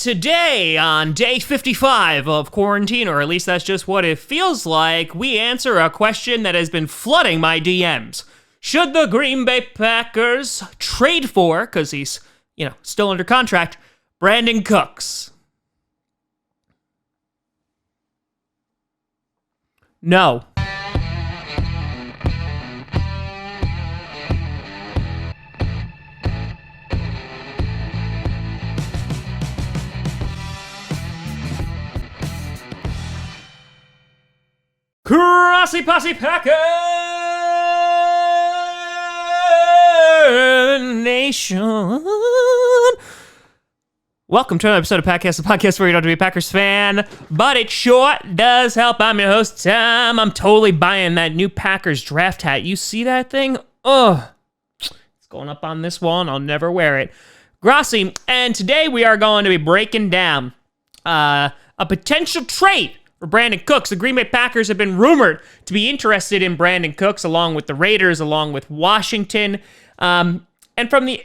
Today, on day 55 of quarantine, or at least that's just what it feels like, we answer a question that has been flooding my DMs. Should the Green Bay Packers trade for, because he's, still under contract, Brandin Cooks? No. Grossi Posse Packer Nation. Welcome to another episode of Packast, the podcast where you don't have to be a Packers fan, but it sure does help. I'm your host, Tom. I'm totally buying that new Packers draft hat. You see that thing? Oh, it's going up on this wall and I'll never wear it. Grossi, and today we are going to be breaking down a potential trade for Brandin Cooks. The Green Bay Packers have been rumored to be interested in Brandin Cooks, along with the Raiders, along with Washington. And from the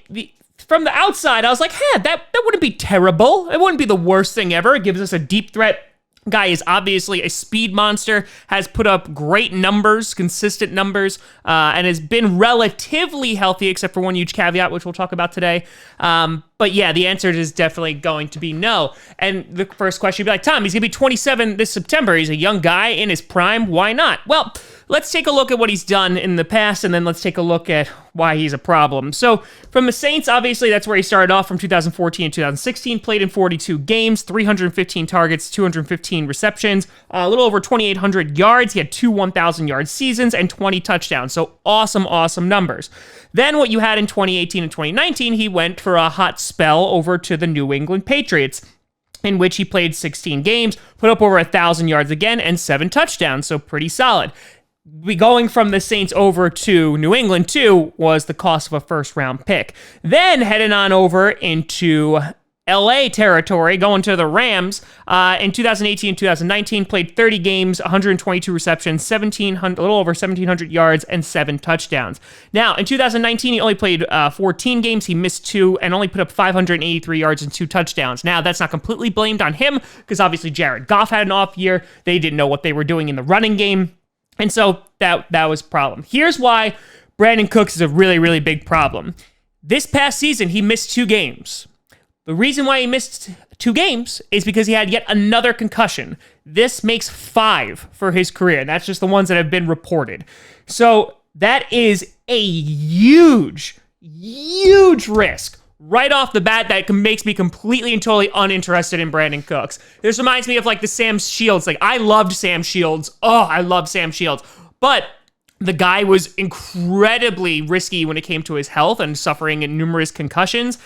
outside, I was like, that wouldn't be terrible. It wouldn't be the worst thing ever. It gives us a deep threat. Guy is obviously a speed monster, has put up great numbers, consistent numbers, and has been relatively healthy, except for one huge caveat, which we'll talk about today. But yeah, the answer is definitely going to be no. And the first question would be like, Tom, he's going to be 27 this September. He's a young guy in his prime. Why not? Well, let's take a look at what he's done in the past, and then let's take a look at why he's a problem. So from the Saints, obviously, that's where he started off from 2014 and 2016, played in 42 games, 315 targets, 215 receptions, a little over 2,800 yards. He had two 1,000-yard seasons and 20 touchdowns. So awesome numbers. Then what you had in 2018 and 2019, he went for a hot spell over to the New England Patriots, in which he played 16 games, put up over 1,000 yards again, and 7 touchdowns, so pretty solid. Going from the Saints over to New England, too, was the cost of a first-round pick. Then heading on over into LA territory, going to the Rams, in 2018 and 2019, played 30 games, 122 receptions, a little over 1,700 yards, and 7 touchdowns. Now, in 2019, he only played 14 games, he missed 2, and only put up 583 yards and 2 touchdowns. Now, that's not completely blamed on him, because obviously Jared Goff had an off year. They didn't know what they were doing in the running game, and so that was a problem. Here's why Brandin Cooks is a really big problem. This past season, he missed 2 games. The reason why he missed 2 games is because he had yet another concussion. This makes 5 for his career. That's just the ones that have been reported. So that is a huge risk right off the bat that makes me completely and totally uninterested in Brandin Cooks. This reminds me of like the Sam Shields. Like, I loved Sam Shields. Oh, I love Sam Shields. But the guy was incredibly risky when it came to his health and suffering numerous concussions.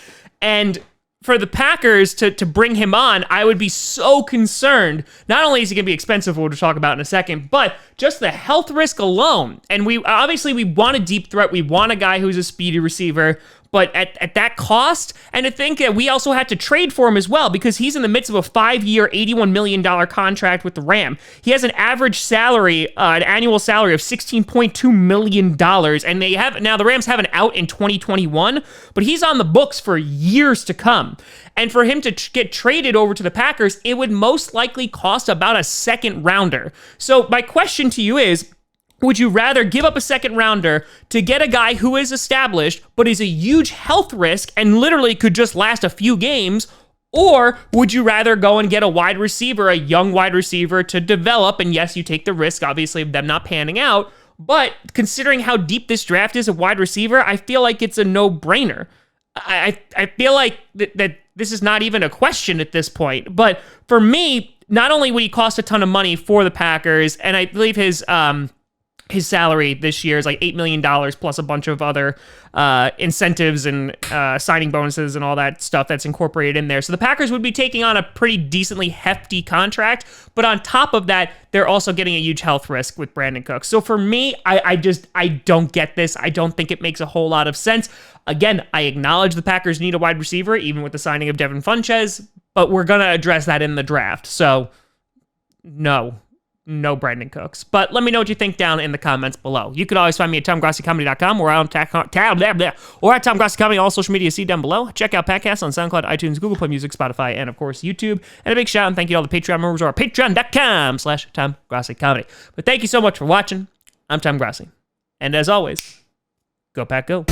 And for the Packers to bring him on, I would be so concerned. Not only is he going to be expensive, we'll talk about in a second, but just the health risk alone. And we want a deep threat. We want a guy who's a speedy receiver, but at that cost, and to think that we also had to trade for him as well, because he's in the midst of a 5-year, $81 million contract with the Rams. He has an average salary, an annual salary of $16.2 million, and the Rams have an out in 2021, but he's on the books for years to come. And for him to get traded over to the Packers, it would most likely cost about a second rounder. So my question to you is, would you rather give up a second rounder to get a guy who is established but is a huge health risk and literally could just last a few games, or would you rather go and get a wide receiver, a young wide receiver to develop? And yes, you take the risk, obviously, of them not panning out, but considering how deep this draft is of wide receiver, I feel like it's a no-brainer. I feel like that this is not even a question at this point. But for me, not only would he cost a ton of money for the Packers, and I believe his salary this year is like $8 million plus a bunch of other incentives and signing bonuses and all that stuff that's incorporated in there. So the Packers would be taking on a pretty decently hefty contract, but on top of that, they're also getting a huge health risk with Brandin Cooks. So for me, I don't get this. I don't think it makes a whole lot of sense. Again, I acknowledge the Packers need a wide receiver, even with the signing of Devin Funchess, but we're going to address that in the draft. So no. no Brandin Cooks. But let me know what you think down in the comments below. You could always find me at TomGrossiComedy.com or at Tom Grossi Comedy, all social media, see down below. Check out Packast on SoundCloud, iTunes, Google Play Music, Spotify, and of course YouTube. And a big shout out and thank you to all the Patreon members or patreon.com/TomGrossiComedy. But thank you so much for watching. I'm Tom Grossi. And as always, go Pack Go.